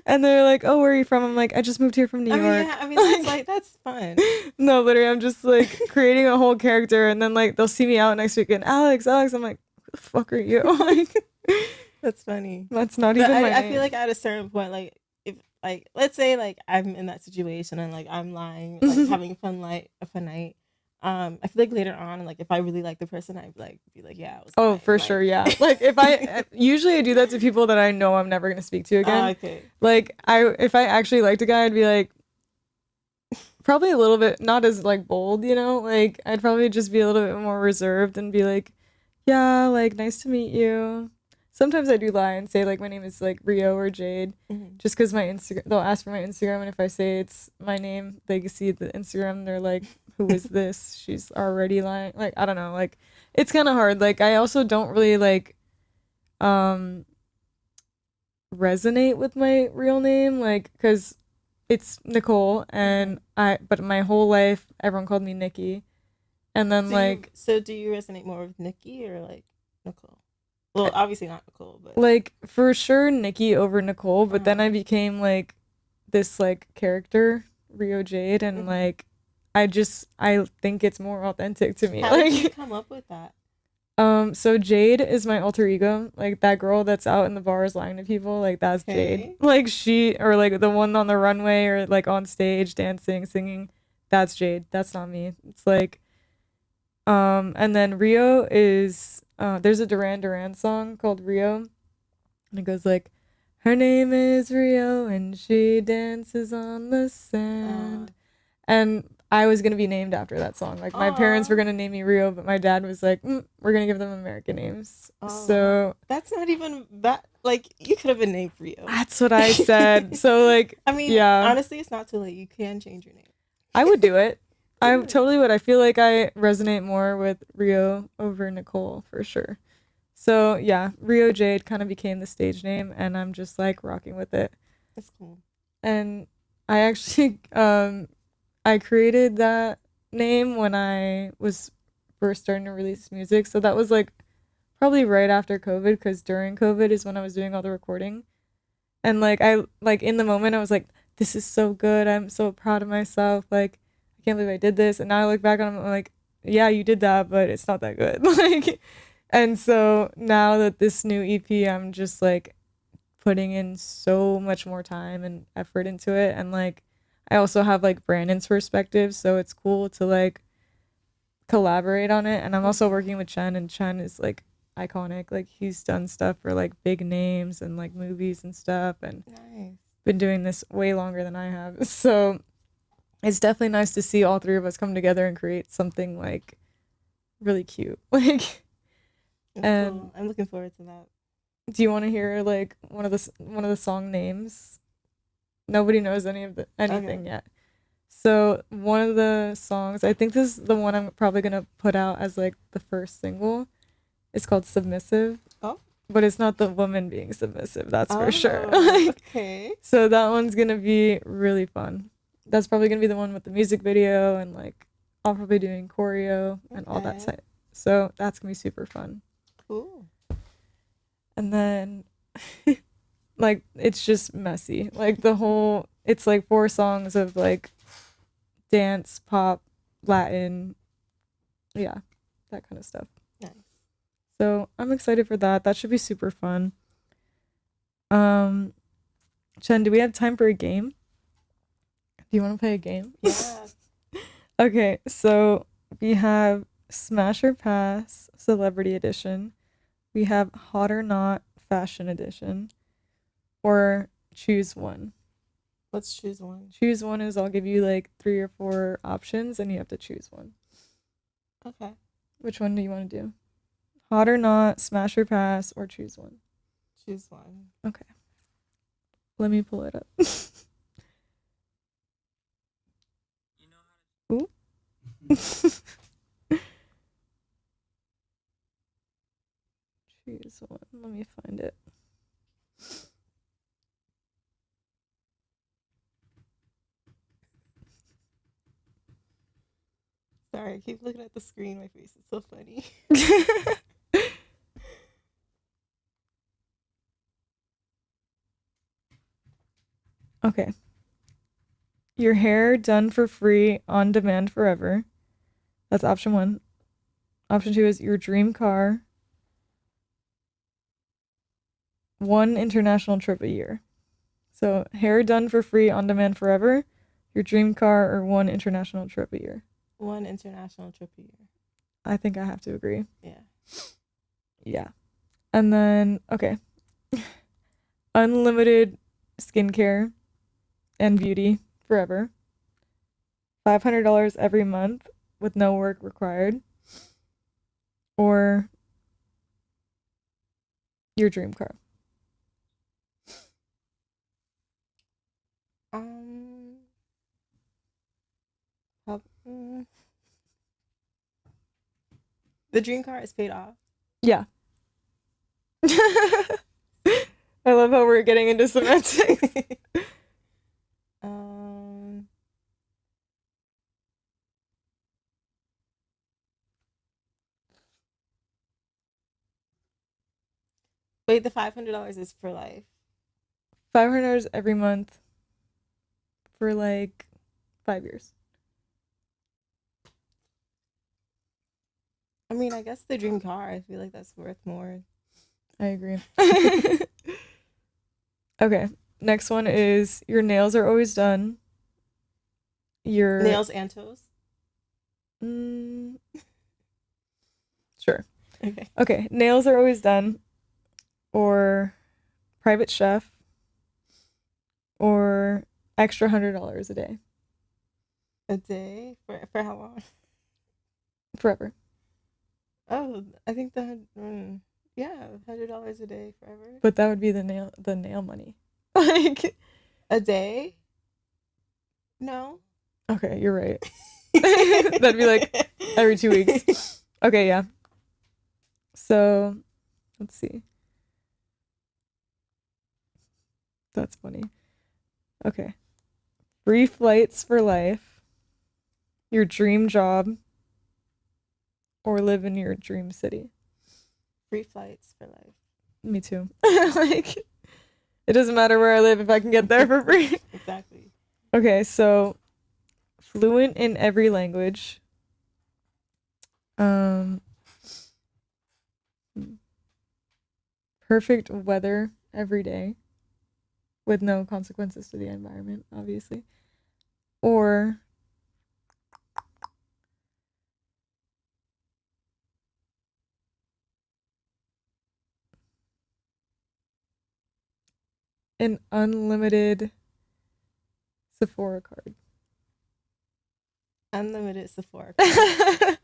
and they're like, "Oh, where are you from?" I'm like, "I just moved here from New I mean, yeah. York." I mean, Like, that's fun. no, literally, I'm just like creating a whole character, and then like they'll see me out next week and Alex, Alex. I'm like, "Who the fuck are you?" Like, That's funny. that's not But even my I feel like name. at a certain point, like if like let's say like I'm in that situation and like I'm lying, like having a fun night. I feel like later on, like if I really like the person, I'd like be like, yeah, I was Oh, lying. for sure, Like, yeah. Like if I usually I do that to people that I know I'm never gonna speak to oh, again. okay. Like if I actually liked a guy, I'd be like, probably a little bit not as like bold, you know? Like I'd probably just be a little bit more reserved and be like, "Yeah, like nice to meet you." Sometimes I do lie and say like my name is like Rio or Jade Hmm. just cuz my Instagram they'll ask for my Instagram and if I say it's my name, they can see the Instagram, they're like, "Who is this? She's already lying." Like I don't know, like it's kind of hard. Like I also don't really like um resonate with my real name like cuz it's Nicole Hmm. and I but my whole life everyone called me Nikki. And then like So do you resonate more with Nikki or like Nicole? Well, obviously not Nicole, but for sure Nikki over Nicole, but then I uh, became like this like character, Rio Jade, and hmm. like I think it's more authentic to me. How did you Like come up with that? so Jade is my alter ego. Like that girl that's out in the bars lying to people, like that's Jade. Okay. Like she or like the one on the runway or like on stage dancing, singing, that's Jade. That's not me. It's like and then Rio is there's a Duran Duran song called Rio and it goes like her name is Rio and she dances on the Uh, sand. And I was gonna be named after that song. Like my parents were aw. gonna name me Rio, but my dad was like, "We're gonna give them American names." Oh, So that's not even that. Like, you could have been named Rio. that's what I said. So like, I mean, yeah, honestly, it's not too late. You can change your name. I would do it. I Do it. totally would. I feel like I resonate more with Rio over Nicole for sure. So yeah, Rio Jade kind of became the stage name, and I'm just like rocking with it. That's cool. And I actually I created that name when I was first starting to release music. So that was like probably right after COVID because during COVID is when I was doing all the recording. And like I like in the moment I was like, this is so good. I'm so proud of myself. Like I can't believe I did this. And now I look back on it, I'm like, yeah, you did that, but it's not that good. Like and so now that this new EP, I'm just like putting in so much more time and effort into it. And like I also have like Brandon's perspective, so it's cool to like collaborate on it. And I'm also Mhm. working with Chen, and Chen is like iconic. Like he's done stuff for like big names and like movies and stuff, and Nice. been doing this way longer than I have. So it's definitely nice to see all three of us come together and create something like really cute. Like, That's and cool. I'm looking forward to that. do you want to hear like one of the song names? Nobody knows Okay. anything yet. So one of the songs, I think this is the one I'm probably gonna put out as like the first single. It's called Submissive, Oh. but it's not the woman being submissive, that's for sure. Oh. Like, Okay. so that one's gonna be really fun. That's probably gonna be the one with the music video, and like I'll probably doing choreo and all that Okay. side. So that's gonna be super fun. Cool. And then like it's just messy. Like the whole it's like 4 songs of like dance, pop, Latin, yeah, that kind of stuff. Nice. So I'm excited for that. That should be super fun. Um, Chen, do we have time for a game? Do you want to play a game? Yeah. Okay, so we have Smash or Pass Celebrity Edition. We have Hot or Not Fashion Edition. Or choose one. Let's choose one. Choose one is I'll give you like 3 or 4 options and you have to choose one. Okay. Which one do you want to do? Hot or Not, Smash or Pass, or choose one? Choose one. Okay. Let me pull it up. Ooh. Choose one. Let me find it. Sorry, I keep looking at the screen. My face is so funny. Okay. Your hair done for free, on demand forever. That's option 1. Option 2 is your dream car, 1 international trip a year. So hair done for free, on demand forever, your dream car, or 1 international trip a year. One international trip a year. I think I have to agree. Yeah. Yeah. And then, okay. Unlimited skincare and beauty forever. $500 every month with no work required. Or your dream car. Um. how- mm, the dream car is paid off. Yeah. I love how we're getting into semantics. um. Wait, the $500 is for life. $500 every month for like 5 years. I mean, I guess the dream car. I feel like that's worth more. I agree. Okay. Next one is your nails are always done. Your Nails and toes. mm, sure. Okay. Okay, nails are always done, or private chef, or extra $100 a day A day for how long? forever. Oh, I think yeah, $100 a day forever. But that would be the nail money. Like, A day? No. okay, you're right. That'd be like every 2 weeks. Okay, yeah. So let's see. That's funny. Okay. Free flights for life, your dream job, or live in your dream city. Free flights for life. Me too. Like, It doesn't matter where I live if I can get there for free. Exactly. Okay, so fluent in every language. Um, Perfect weather every day with no consequences to the environment, obviously. Or an unlimited Sephora card. Unlimited Sephora card.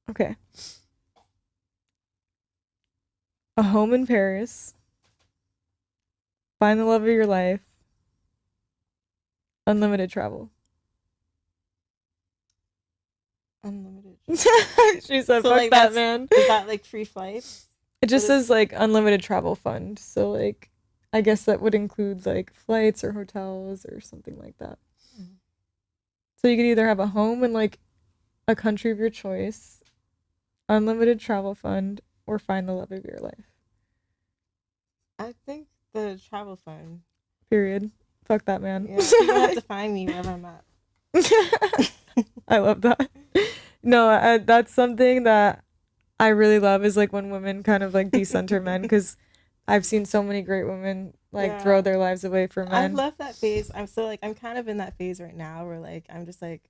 Okay. A home in Paris. Find the love of your life. Unlimited travel. Unlimited. She said, So, fuck like, that, man. Is that like free flights? It just What is- says like unlimited travel fund. So like I guess that would include like flights or hotels or something like that. Mhm. So you could either have a home in like a country of your choice, unlimited travel fund, or find the love of your life. I think the travel fund. Period. Fuck that, man. Yeah, people have to find me wherever I'm at. I love that. No, that's something that I really love is like when women kind of like decenter men because I've seen so many great women like throw Yeah. their lives away for I men. love that phase. I'm so like I'm kind of in that phase right now where like I'm just like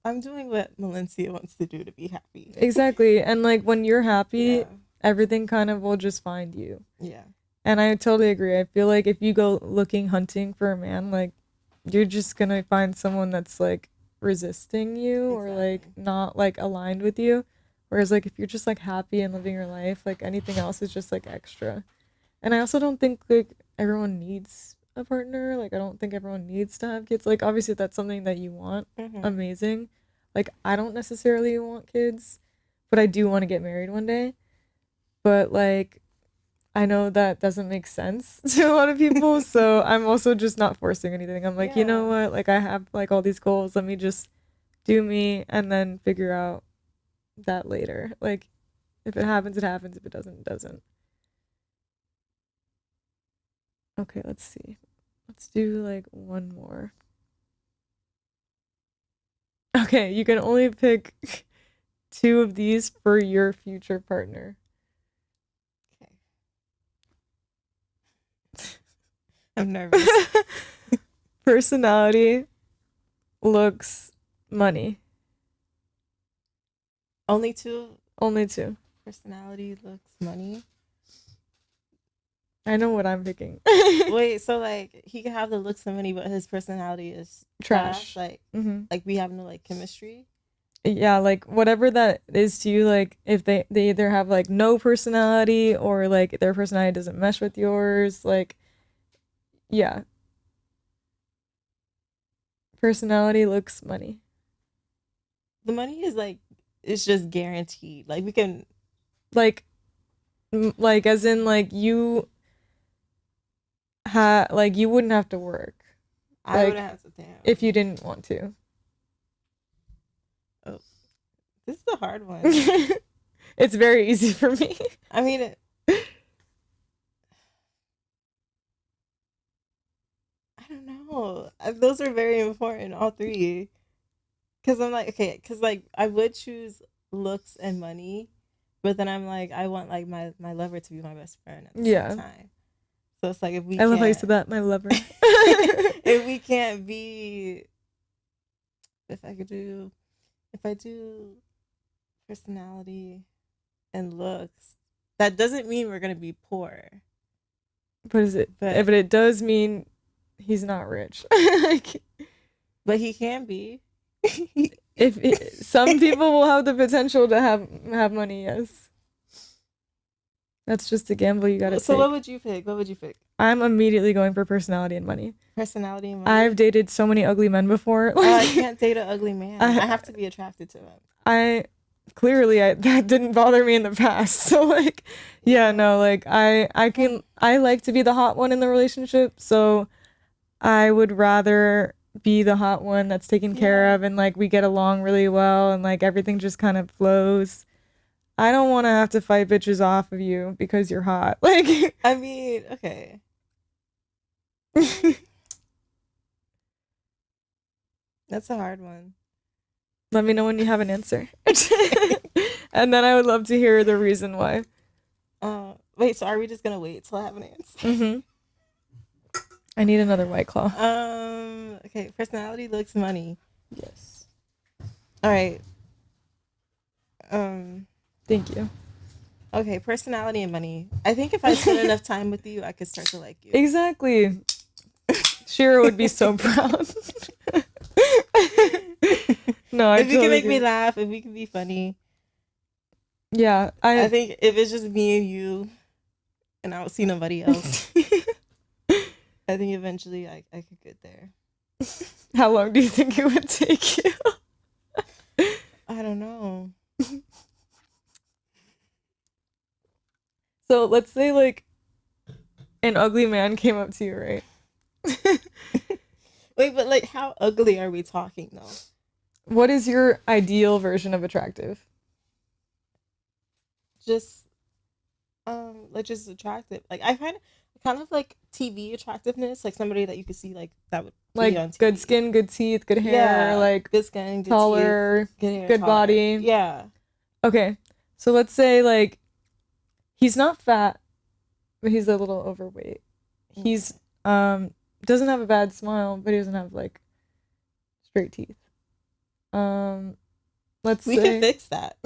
I'm doing what Melencia wants to do to be happy. Exactly. And like when you're happy, Yeah. everything kind of will just find you. Yeah. And I totally agree. I feel like if you go looking hunting for a man, like you're just gonna find someone that's like resisting you or like Exactly. not like aligned with you. Whereas like if you're just like happy and living your life, like anything else is just like extra. And I also don't think like everyone needs a partner. Like I don't think everyone needs to have kids. Like obviously if that's something that you want, Mm-hmm. amazing. Like I don't necessarily want kids, but I do want to get married one day. But like I know that doesn't make sense to a lot of people, so I'm also just not forcing anything. I'm like, you know Yeah. what? Like I have like all these goals. Let me just do me and then figure out that later. Like if it happens, it happens. If it doesn't, it doesn't. Okay, let's see. Let's do like one more. Okay, you can only pick two of these for your future partner. Okay. I'm nervous. Personality, looks, money. Only two. Only two. Personality, looks, money. I know what I'm picking. Wait, so like he can have the looks and money, but his personality is Trash. Like, Mm-hmm. like we have no like chemistry. Yeah, like whatever that is to you, like if they either have like no personality or like their personality doesn't mesh with yours, like yeah. Personality, looks, money. The money is like it's just guaranteed. Like we can. Like like as in like you wouldn't have to work I would like have to damn. if you didn't want to. Oh, this is a hard one. It's very easy for me. I mean, I don't know. Those are very important, all three. Because I'm like, okay, because like I would choose looks and money, but then I'm like, I want like my lover to be my best friend at the Yeah. same time. So it's like if we I love how you can't, said that, my lover. if we can't be, if I could do, if I do personality and looks, that doesn't mean we're gonna be poor. But is it? But But it does mean he's not rich. Like, but he can be. some people will have the potential to have money, yes. That's just a gamble you gotta So take. what would you pick? What would you pick? I'm immediately going for personality and money. Personality and money. I've dated so many ugly men before. I can't date an ugly man. I have to be attracted to him. That didn't bother me in the past. So like, yeah, no, like I like to be the hot one in the relationship. So I would rather be the hot one that's taken care Yeah. of and like we get along really well and like everything just kind of flows. I don't want to have to fight bitches off of you because you're hot. Like, I mean, okay. That's a hard one. let me know when you have an answer. And then I would love to hear the reason why. Wait, so are we just gonna wait till I have an answer? Mm-hmm. I need another White Claw. Okay, personality, looks, money. Yes. All right. Thank you. Okay, personality and money. I think if I spend enough time with you, I could start to like you. Exactly. Shira would be so proud. No, I if you totally can make agree. me laugh, if we can be funny. Yeah, I think if it's just me and you, and I don't see nobody else, I think eventually I could get there. How long do you think it would take you? I don't know. So let's say like an ugly man came up to you, right? Wait, but like, how ugly are we talking though? What is your ideal version of attractive? Just like just attractive. Like I find kind of like TV attractiveness, like somebody that you could see like that would be on Like TV. good skin, good teeth, good hair, Yeah, like good skin, good taller, teeth, good hair, good taller. body. Yeah. Okay, so let's say like he's not fat, but he's a little overweight. He's doesn't have a bad smile, but he doesn't have like straight teeth. Let's We say can fix that.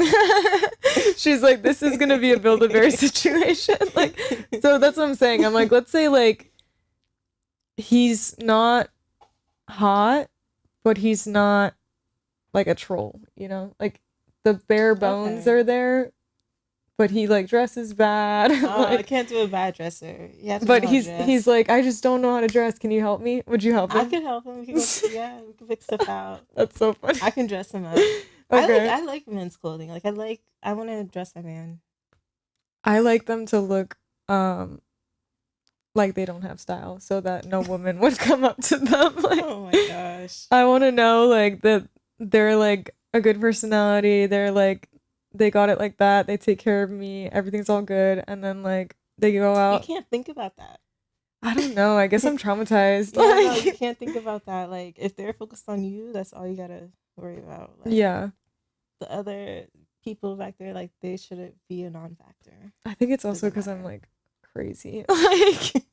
she's like, this is gonna be a Build-A-Bear situation. Like, so that's what I'm saying. I'm like, let's say like he's not hot, but he's not like a troll, you know? Like the bare bones Okay. are there, but he like dresses bad. I Like, can't do a bad dresser. You have to but know how to dress. he's like, I just don't know how to dress. Can you help me? Would you help him? I can help him. We can yeah, we can fix stuff out. That's so funny. I can dress him up. Okay. I like men's clothing. Like I want to dress my man. I like them to look like they don't have style, so that no woman would come up to them. Like, Oh my gosh. I want to know like that they're like a good personality. They're like they got it like that. They take care of me. Everything's all good, and then like they go You out. can't think about that. I don't know. I guess I'm traumatized. Yeah, no, Like, you can't think about that. Like if they're focused on you, that's all you gotta worry about. Like yeah. the other people back there, like they shouldn't be a non-factor. I think it's also Doesn't because I'm matter. like crazy. Like,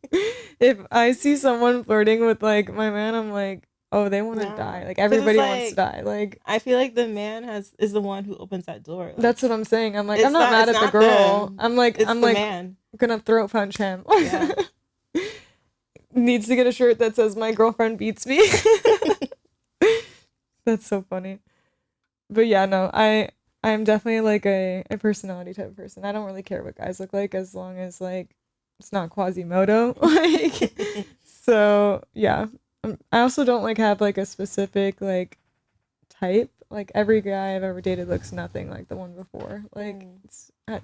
if I see someone flirting with like my man, I'm like, oh, they want to No. die. Like 'Cause it's everybody wants to like, die. Like I feel like the man is the one who opens that door. Like, that's what I'm saying. I'm like, it's I'm not mad it's at the not girl. them. I'm like, It's I'm the like man. gonna throat punch him. Yeah. Needs to get a shirt that says my girlfriend beats me. That's so funny. But yeah, no, I'm definitely like a personality type of person. I don't really care what guys look like as long as like it's not Quasimodo. Like, so yeah. I also don't like have like a specific like type. Like every guy I've ever dated looks nothing like the one before. Like,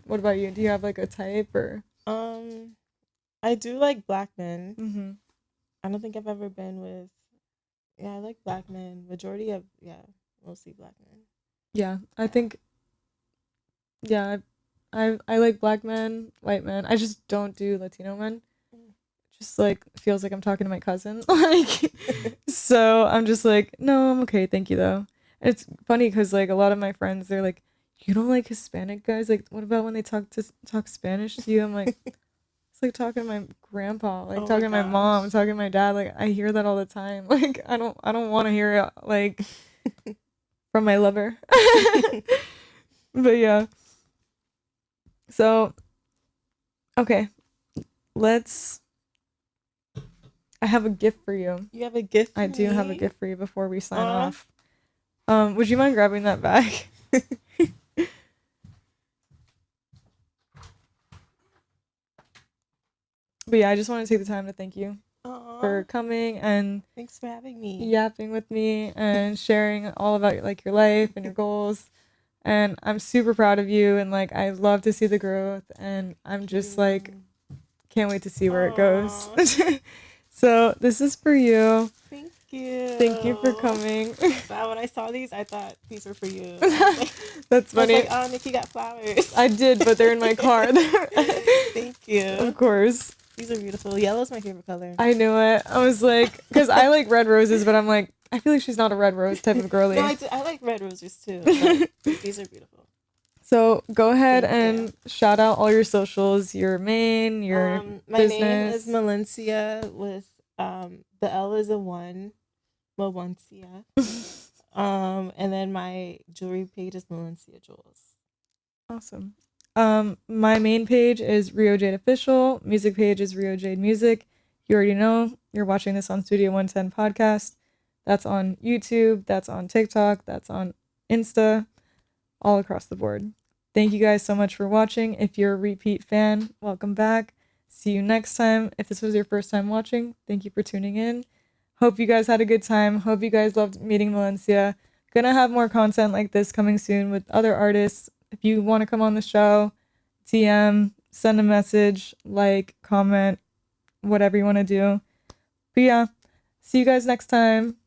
what about you? Do you have like a type or? I do like black men. Mm-hmm. I don't think I've ever been with. Yeah, I like black men. Majority of mostly black men. Yeah, I think. Yeah, I like black men, white men. I just don't do Latino men. Just like feels like I'm talking to my cousin. Like, so I'm just like, no, I'm okay, thank you though. And it's funny because like a lot of my friends, they're like, you don't like Hispanic guys? Like, what about when they talk Spanish to you? I'm like, it's like talking to my grandpa, like Oh my talking to my mom, gosh. talking to my dad. Like I hear that all the time. Like I don't want to hear it like from my lover. But yeah. So okay, let's. I have a gift for you. You have a gift for I do have a me? gift for you before we sign off. Would you mind grabbing that bag? But yeah, I just want to take the time to thank you for coming and Thanks for having me. yapping with me and sharing all about like your life and your goals. And I'm super proud of you and like I love to see the growth and I'm just like can't wait to see where it goes. So this is for you. Thank you. Thank you for coming. Wow, when I saw these, I thought these were for you. I was like, That's I was funny. like, oh, Nikki got flowers. I did, but they're in my car. Thank you. Of course. These are beautiful. Yellow's my favorite color. I knew it. I was like, because I like red roses, but I'm like, I feel like she's not a red rose type of girly. No, I like red roses too. But these are beautiful. So go ahead Thank and you. shout out all your socials, your main, your My name is business. Melencia with the L is a 1, Melencia. And then my jewelry page is Melencia Jewels. Awesome. My main page is Rio Jade Official. Music page is Rio Jade Music. You already know you're watching this on Studio 110 Podcast. That's on YouTube. That's on TikTok. That's on Insta. All across the board. Thank you guys so much for watching. If you're a repeat fan, welcome back. See you next time. If this was your first time watching, thank you for tuning in. Hope you guys had a good time. Hope you guys loved meeting Melencia. Gonna have more content like this coming soon with other artists. If you want to come on the show, DM, send a message, like, comment, whatever you want to do. But yeah, see you guys next time.